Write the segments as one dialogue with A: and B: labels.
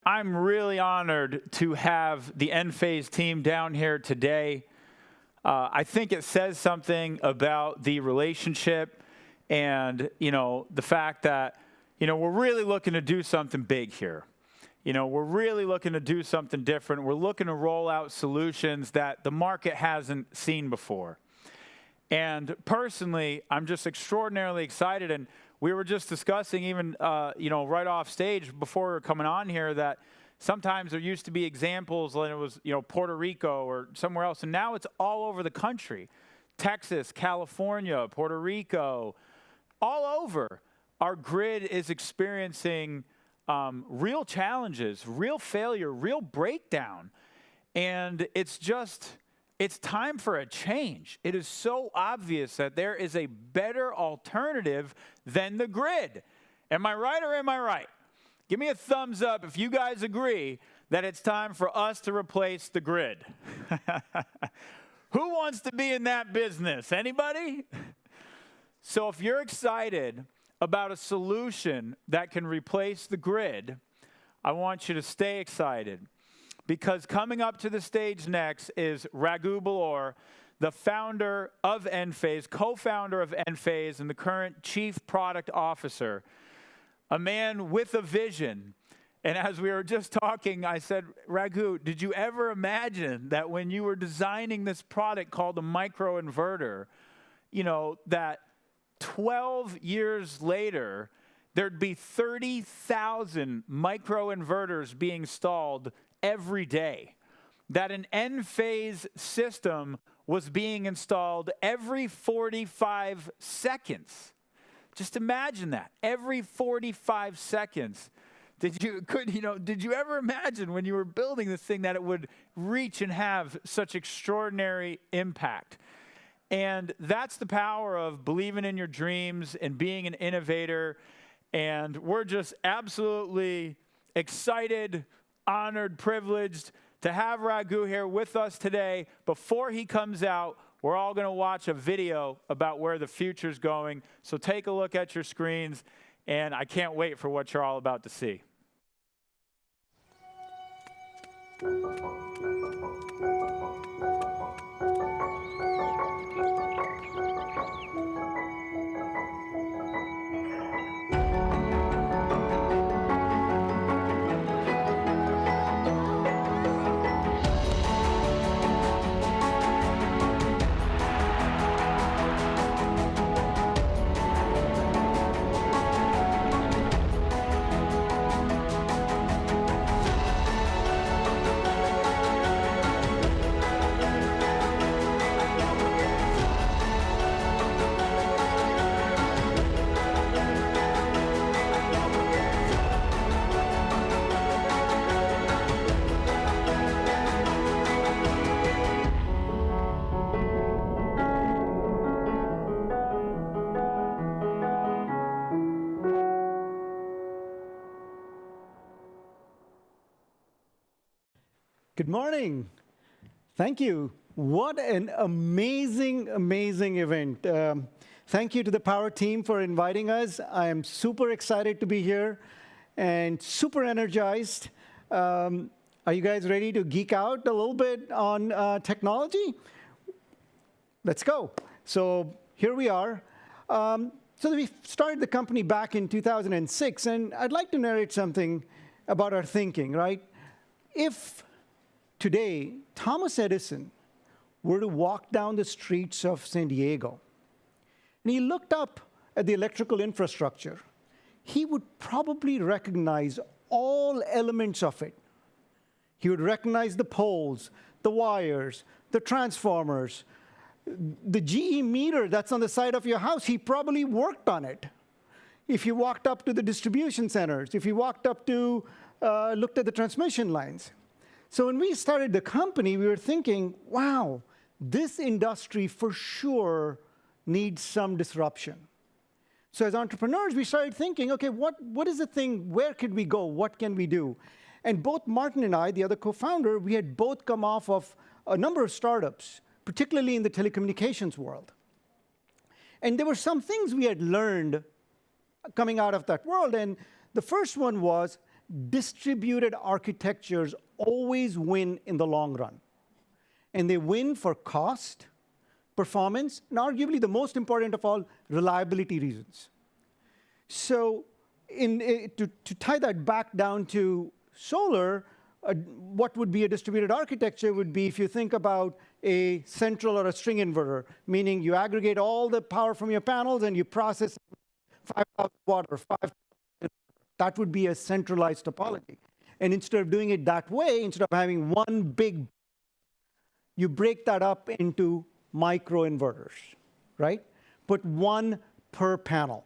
A: I'm really honored to have the Enphase team down here today. I think it says something about the relationship and, the fact that, we're really looking to do something big here. We're really looking to do something different. We're looking to roll out solutions that the market hasn't seen before. And personally, I'm just extraordinarily excited. And we were just discussing even, right off stage before we were coming on here that sometimes there used to be examples when it was, Puerto Rico or somewhere else. And now it's all over the country. Texas, California, Puerto Rico, all over. Our grid is experiencing real challenges, real failure, real breakdown. And it's time for a change. It is so obvious that there is a better alternative than the grid. Am I right or am I right? Give me a thumbs up if you guys agree that it's time for us to replace the grid. Who wants to be in that business? Anybody? So if you're excited about a solution that can replace the grid, I want you to stay excited. Because coming up to the stage next is Raghu, Belur, the founder of Enphase, co-founder of Enphase, and the current chief product officer, a man with a vision. And as we were just talking, I said, Raghu, did you ever imagine that when you were designing this product called a microinverter, that 12 years later, there'd be 30,000 microinverters being installed every day, that an Enphase system was being installed every 45 seconds. Just imagine that, every 45 seconds. Did you ever imagine when you were building this thing that it would reach and have such extraordinary impact? And that's the power of believing in your dreams and being an innovator. And we're just absolutely excited, honored, privileged to have Raghu here with us today. Before he comes out, we're all going to watch a video about where the future's going. So take a look at your screens, and I can't wait for what you're all about to see.
B: Good morning. Thank you. What an amazing, amazing event. Thank you to the Powur team for inviting us. I am super excited to be here and super energized. Are you guys ready to geek out a little bit on technology? Let's go. So here we are. So we started the company back in 2006, and I'd like to narrate something about our thinking, right? If today, Thomas Edison were to walk down the streets of San Diego, and he looked up at the electrical infrastructure, he would probably recognize all elements of it. He would recognize the poles, the wires, the transformers, the GE meter that's on the side of your house. He probably worked on it. If you walked up to the distribution centers, if you walked up to, looked at the transmission lines. So when we started the company, we were thinking, wow, this industry for sure needs some disruption. So as entrepreneurs, we started thinking, okay, what is the thing? Where could we go? What can we do? And both Martin and I, the other co-founder, we had both come off of a number of startups, particularly in the telecommunications world. And there were some things we had learned coming out of that world. And the first one was distributed architectures always win in the long run. And they win for cost, performance, and arguably the most important of all, reliability reasons. So to tie that back down to solar, what would be a distributed architecture would be if you think about a central or a string inverter, meaning you aggregate all the power from your panels and you process 5,000 watt or 5,000. That would be a centralized topology. And instead of doing it that way, instead of having one big, you break that up into microinverters, right? Put one per panel.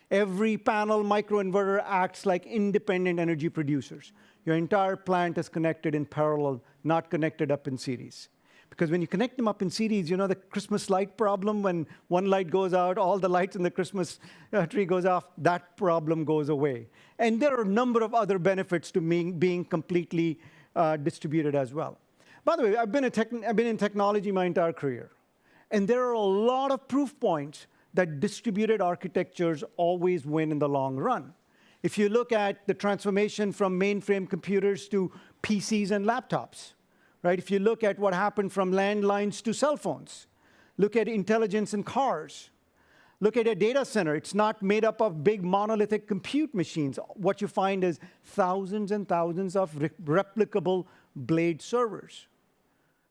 B: Every panel microinverter acts like independent energy producers. Your entire plant is connected in parallel, not connected up in series. Because when you connect them up in series, you know the Christmas light problem, when one light goes out, all the lights in the Christmas tree goes off, that problem goes away. And there are a number of other benefits to being completely distributed as well. By the way, I've been in technology my entire career. And there are a lot of proof points that distributed architectures always win in the long run. If you look at the transformation from mainframe computers to PCs and laptops, right? If you look at what happened from landlines to cell phones, look at intelligence in cars, look at a data center. It's not made up of big monolithic compute machines. What you find is thousands and thousands of replicable blade servers,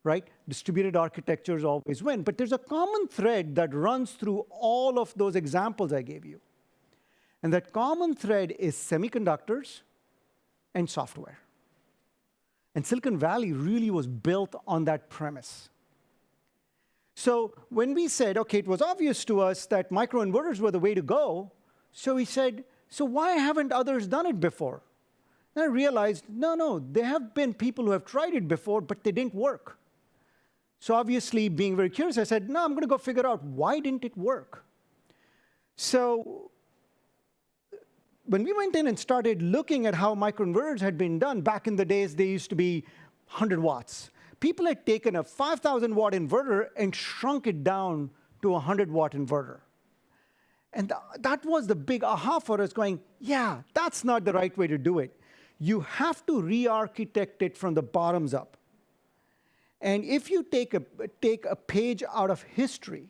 B: right? Distributed architectures always win. But there's a common thread that runs through all of those examples I gave you. And that common thread is semiconductors and software. And Silicon Valley really was built on that premise. So when we said, OK, it was obvious to us that microinverters were the way to go, so we said, so why haven't others done it before? And I realized, no, there have been people who have tried it before, but they didn't work. So obviously, being very curious, I said, no, I'm going to go figure out why didn't it work. So when we went in and started looking at how microinverters had been done, back in the days, they used to be 100 watts. People had taken a 5,000 watt inverter and shrunk it down to a 100-watt inverter. And that was the big aha for us, going, yeah, that's not the right way to do it. You have to re-architect it from the bottoms up. And if you take a page out of history,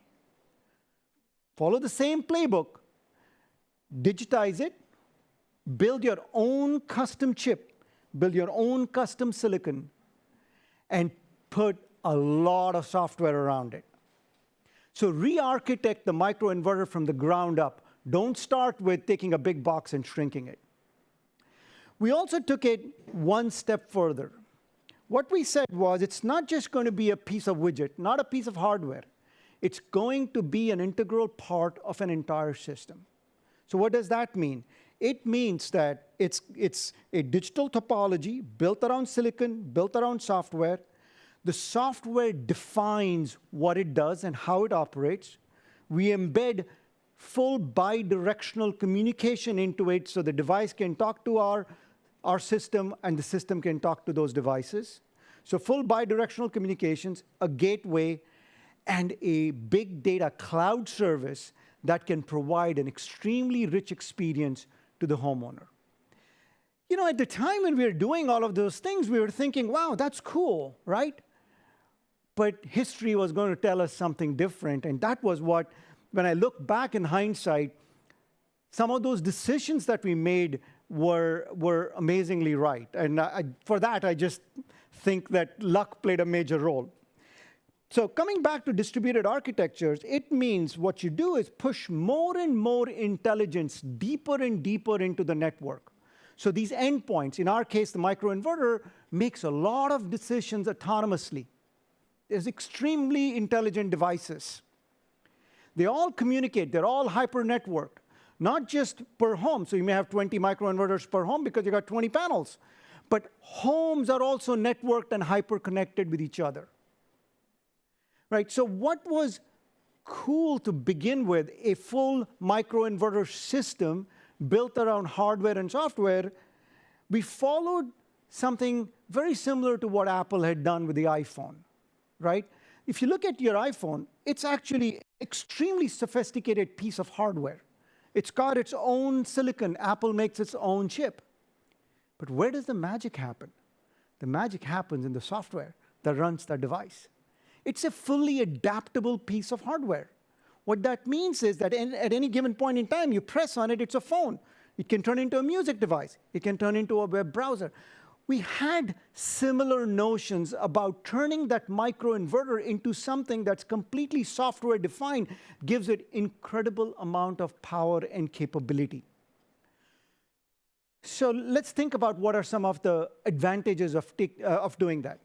B: follow the same playbook, digitize it, build your own custom chip, build your own custom silicon, and put a lot of software around it. So re-architect the microinverter from the ground up. Don't start with taking a big box and shrinking it. We also took it one step further. What we said was, it's not just going to be a piece of widget, not a piece of hardware. It's going to be an integral part of an entire system. So what does that mean? It means that it's a digital topology built around silicon, built around software. The software defines what it does and how it operates. We embed full bidirectional communication into it so the device can talk to our system and the system can talk to those devices. So full bidirectional communications, a gateway, and a big data cloud service that can provide an extremely rich experience to the homeowner. You know, at the time when we were doing all of those things, we were thinking, wow, that's cool, right? But history was going to tell us something different. And that was what, when I look back in hindsight, some of those decisions that we made were amazingly right. And for that, I just think that luck played a major role. So coming back to distributed architectures, it means what you do is push more and more intelligence deeper and deeper into the network. So these endpoints, in our case, the microinverter, makes a lot of decisions autonomously. There's extremely intelligent devices. They all communicate. They're all hyper-networked, not just per home. So you may have 20 microinverters per home because you got 20 panels. But homes are also networked and hyper-connected with each other. Right, so what was cool to begin with, a full microinverter system built around hardware and software, we followed something very similar to what Apple had done with the iPhone, right? If you look at your iPhone, it's actually an extremely sophisticated piece of hardware. It's got its own silicon. Apple makes its own chip. But where does the magic happen? The magic happens in the software that runs that device. It's a fully adaptable piece of hardware. What that means is that at any given point in time, you press on it, it's a phone. It can turn into a music device. It can turn into a web browser. We had similar notions about turning that microinverter into something that's completely software defined, gives it incredible amount of power and capability. So let's think about what are some of the advantages of doing that.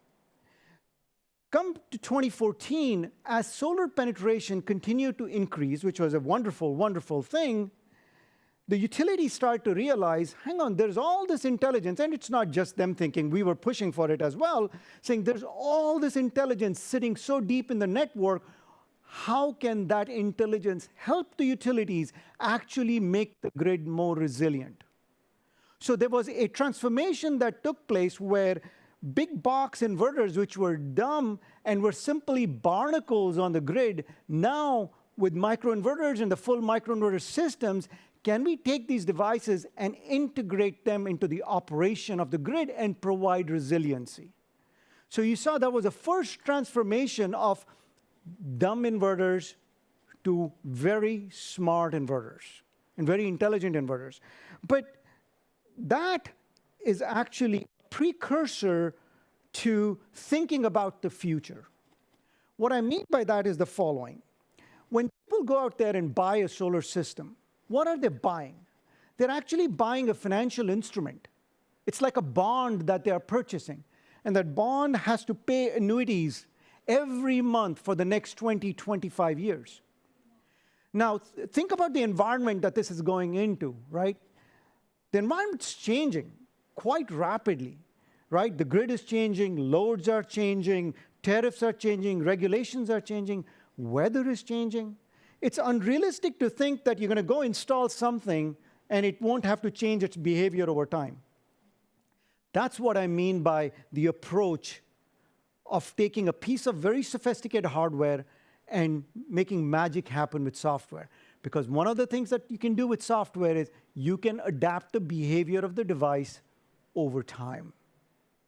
B: Come to 2014, as solar penetration continued to increase, which was a wonderful, wonderful thing, the utilities started to realize, hang on, there's all this intelligence, and it's not just them thinking, we were pushing for it as well, saying there's all this intelligence sitting so deep in the network, how can that intelligence help the utilities actually make the grid more resilient? So there was a transformation that took place where big box inverters, which were dumb and were simply barnacles on the grid, now with microinverters and the full microinverter systems, can we take these devices and integrate them into the operation of the grid and provide resiliency? So you saw that was the first transformation of dumb inverters to very smart inverters and very intelligent inverters. But that is actually a precursor to thinking about the future. What I mean by that is the following. When people go out there and buy a solar system, what are they buying? They're actually buying a financial instrument. It's like a bond that they are purchasing. And that bond has to pay annuities every month for the next 20, 25 years. Now, think about the environment that this is going into, right? The environment's changing quite rapidly, right? The grid is changing, loads are changing, tariffs are changing, regulations are changing, weather is changing. It's unrealistic to think that you're going to go install something and it won't have to change its behavior over time. That's what I mean by the approach of taking a piece of very sophisticated hardware and making magic happen with software. Because one of the things that you can do with software is you can adapt the behavior of the device over time,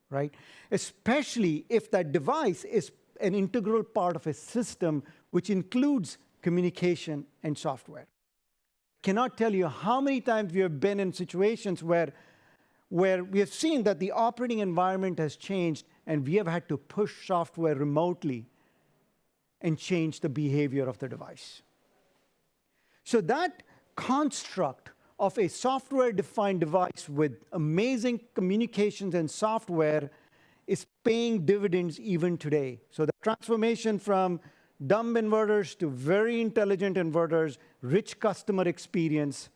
B: right? Especially if that device is an integral part of a system which includes communication and software. Cannot tell you how many times we have been in situations where we have seen that the operating environment has changed and we have had to push software remotely and change the behavior of the device. So that construct of a software-defined device with amazing communications and software is paying dividends even today. So the transformation from dumb inverters to very intelligent inverters, rich customer experience,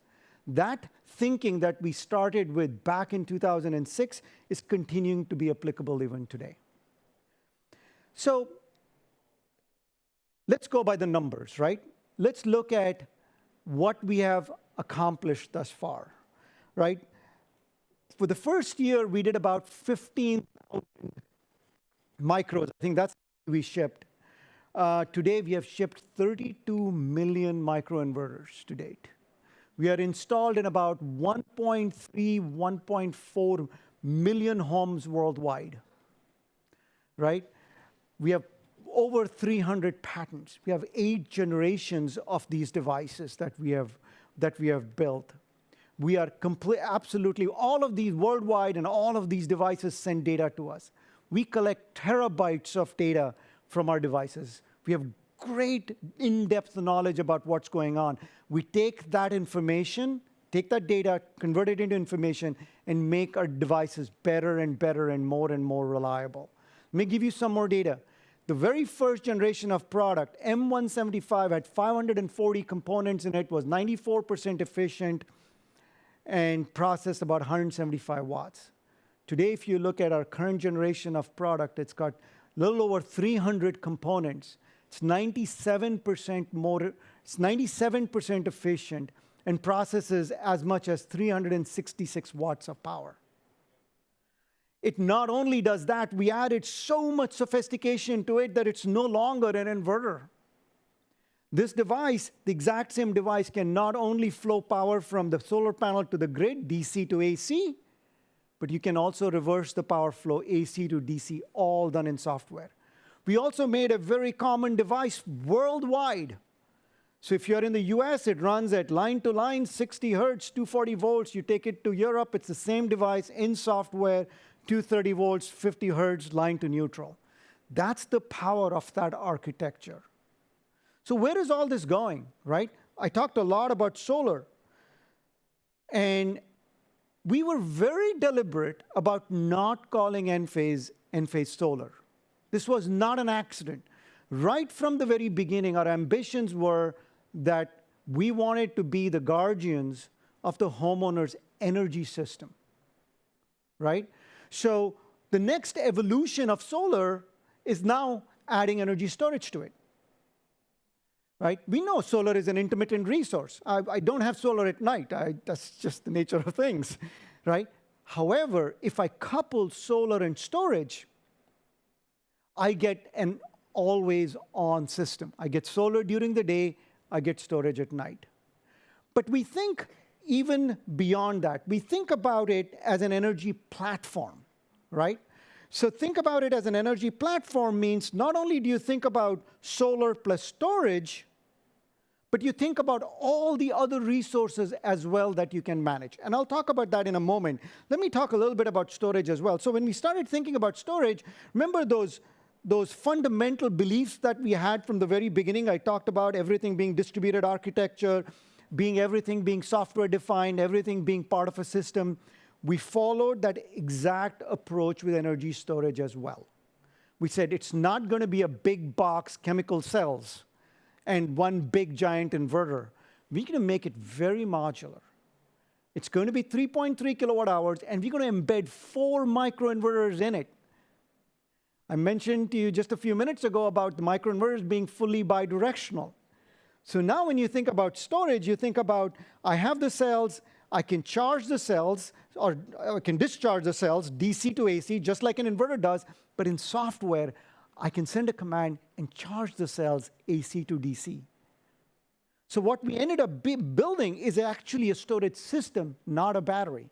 B: that thinking that we started with back in 2006 is continuing to be applicable even today. So let's go by the numbers, right? Let's look at what we have accomplished thus far, right? For the first year, we did about 15,000 micros. I think that's what we shipped. Today, we have shipped 32 million microinverters to date. We are installed in about 1.3, 1.4 million homes worldwide, right? We have over 300 patents. We have 8 generations of these devices that we have built. We are absolutely, all of these worldwide and all of these devices send data to us. We collect terabytes of data from our devices. We have great in-depth knowledge about what's going on. We take that information, take that data, convert it into information, and make our devices better and better and more reliable. Let me give you some more data. The very first generation of product, M175, had 540 components in it, was 94% efficient, and processed about 175 watts. Today, if you look at our current generation of product, it's got a little over 300 components. It's 97% efficient and processes as much as 366 watts of power. It not only does that, we added so much sophistication to it that it's no longer an inverter. This device, the exact same device, can not only flow power from the solar panel to the grid, DC to AC, but you can also reverse the power flow AC to DC, all done in software. We also made a very common device worldwide. So if you're in the US, it runs at line to line, 60 hertz, 240 volts. You take it to Europe, it's the same device in software, 230 volts, 50 hertz, line to neutral. That's the power of that architecture. So where is all this going, right? I talked a lot about solar. And we were very deliberate about not calling Enphase Solar. This was not an accident. Right from the very beginning, our ambitions were that we wanted to be the guardians of the homeowner's energy system, right? So the next evolution of solar is now adding energy storage to it, right? We know solar is an intermittent resource. I don't have solar at night. That's just the nature of things, right? However, if I couple solar and storage, I get an always-on system. I get solar during the day, I get storage at night. But we think even beyond that. We think about it as an energy platform, right? So think about it as an energy platform means not only do you think about solar plus storage, but you think about all the other resources as well that you can manage. And I'll talk about that in a moment. Let me talk a little bit about storage as well. So when we started thinking about storage, remember those fundamental beliefs that we had from the very beginning? I talked about everything being distributed architecture, everything being software defined, everything being part of a system. We followed that exact approach with energy storage as well. We said it's not going to be a big box chemical cells and one big giant inverter. We're going to make it very modular. It's going to be 3.3 kilowatt hours, and we're going to embed 4 microinverters in it. I mentioned to you just a few minutes ago about the microinverters being fully bidirectional. So now when you think about storage, you think about, I have the cells, I can charge the cells, or I can discharge the cells, DC to AC, just like an inverter does, but in software, I can send a command and charge the cells AC to DC. So what we ended up building is actually a storage system, not a battery.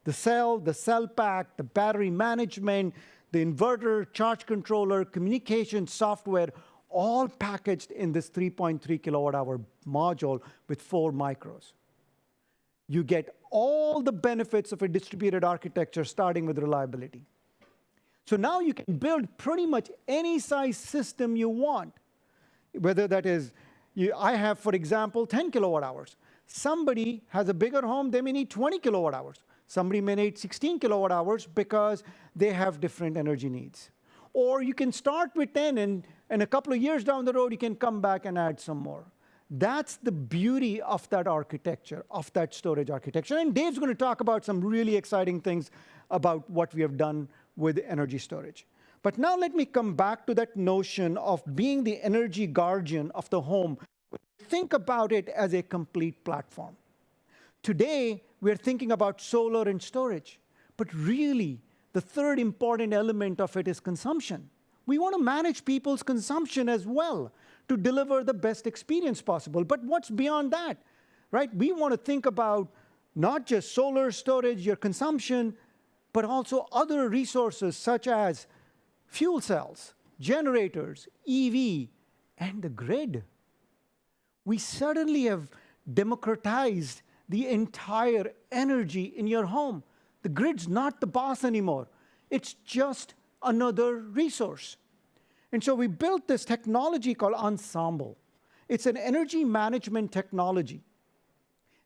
B: The cell pack, the battery management, the inverter, charge controller, communication software, all packaged in this 3.3 kilowatt hour module with 4 micros. You get all the benefits of a distributed architecture, starting with reliability. So now you can build pretty much any size system you want, whether that is, I have, for example, 10 kilowatt hours. Somebody has a bigger home, they may need 20 kilowatt hours. Somebody may need 16 kilowatt hours because they have different energy needs. Or you can start with 10, and a couple of years down the road, you can come back and add some more. That's the beauty of that architecture, of that storage architecture. And Dave's going to talk about some really exciting things about what we have done with energy storage. But now let me come back to that notion of being the energy guardian of the home. Think about it as a complete platform. Today, we're thinking about solar and storage, but really, the third important element of it is consumption. We want to manage people's consumption as well to deliver the best experience possible. But what's beyond that, right? We want to think about not just solar storage, your consumption, but also other resources such as fuel cells, generators, EV, and the grid. We suddenly have democratized the entire energy in your home. The grid's not the boss anymore. It's just another resource. And so we built this technology called Ensemble. It's an energy management technology.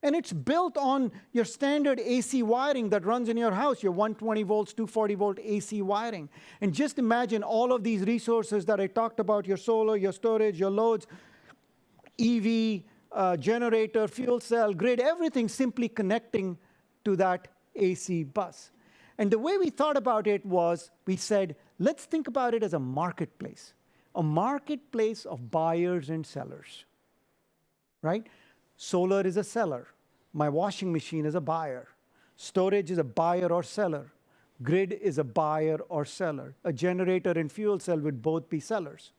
B: And it's built on your standard AC wiring that runs in your house, your 120 volts, 240 volt AC wiring. And just imagine all of these resources that I talked about, your solar, your storage, your loads, EV, generator, fuel cell, grid, everything simply connecting to that AC bus. And the way we thought about it was, we said, let's think about it as a marketplace of buyers and sellers, right? Solar is a seller. My washing machine is a buyer. Storage is a buyer or seller. Grid is a buyer or seller. A generator and fuel cell would both be sellers.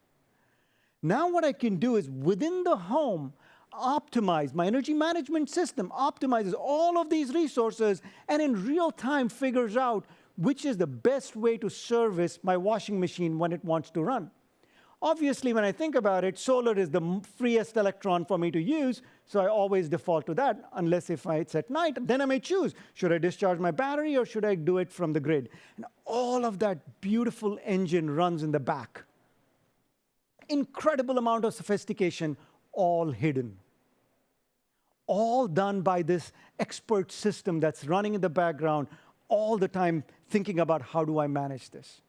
B: Now what I can do is, within the home, optimize, my energy management system optimizes all of these resources and in real time figures out which is the best way to service my washing machine when it wants to run. Obviously, when I think about it, solar is the freest electron for me to use, so I always default to that, unless if it's at night, then I may choose, should I discharge my battery or should I do it from the grid? And all of that beautiful engine runs in the back. Incredible amount of sophistication, all hidden. All done by this expert system that's running in the background all the time, thinking about how do I manage this.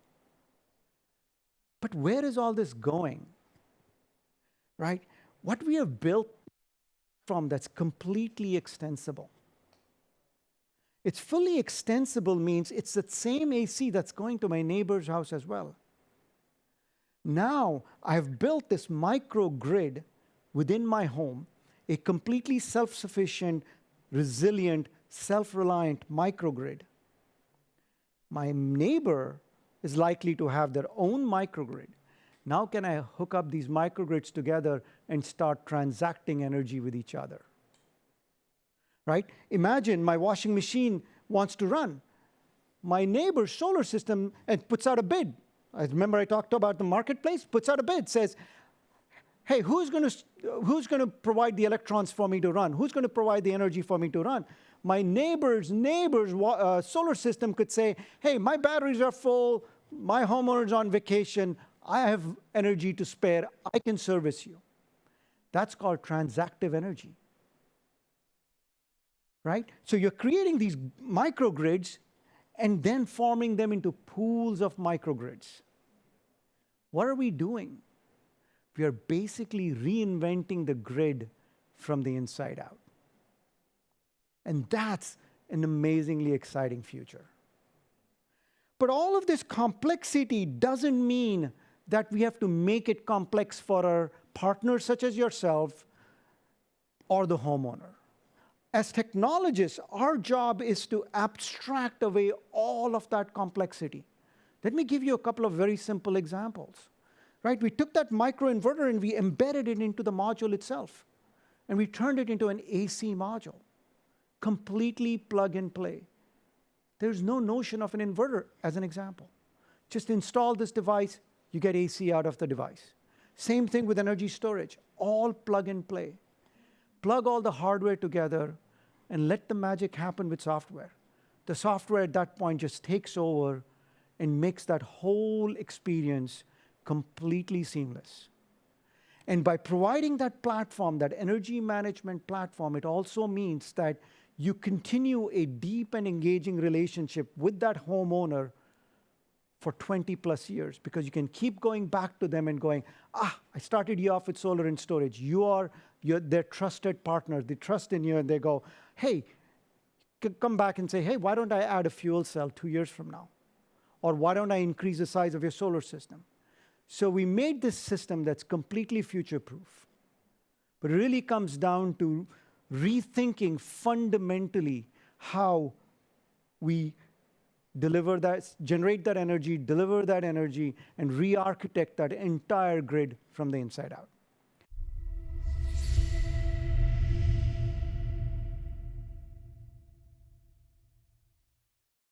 B: But where is all this going? Right? What we have built from that's completely extensible. It's fully extensible means it's the same AC that's going to my neighbor's house as well. Now, I've built this microgrid within my home, a completely self-sufficient, resilient, self-reliant microgrid. My neighbor is likely to have their own microgrid. Now can I hook up these microgrids together and start transacting energy with each other? Right? Imagine my washing machine wants to run. My neighbor's solar system and puts out a bid. I remember I talked about the marketplace, puts out a bid, says, hey, who's going to provide the electrons for me to run? Who's going to provide the energy for me to run? My neighbor's solar system could say, hey, my batteries are full, my homeowner's on vacation, I have energy to spare, I can service you. That's called transactive energy. Right? So you're creating these microgrids and then forming them into pools of microgrids. What are we doing? We are basically reinventing the grid from the inside out. And that's an amazingly exciting future. But all of this complexity doesn't mean that we have to make it complex for our partners such as yourself or the homeowner. As technologists, our job is to abstract away all of that complexity. Let me give you a couple of very simple examples. Right? We took that microinverter and we embedded it into the module itself. And we turned it into an AC module. Completely plug and play. There's no notion of an inverter as an example. Just install this device, you get AC out of the device. Same thing with energy storage, all plug and play. Plug all the hardware together and let the magic happen with software. The software at that point just takes over and makes that whole experience completely seamless. And by providing that platform, that energy management platform, it also means that you continue a deep and engaging relationship with that homeowner for 20 plus years, because you can keep going back to them and going, I started you off with solar and storage. You're their trusted partner. They trust in you and they go, hey, come back and say, hey, why don't I add a fuel cell 2 years from now? Or why don't I increase the size of your solar system? So we made this system that's completely future-proof. But it really comes down to rethinking fundamentally how we deliver that, generate that energy, deliver that energy, and re-architect that entire grid from the inside out.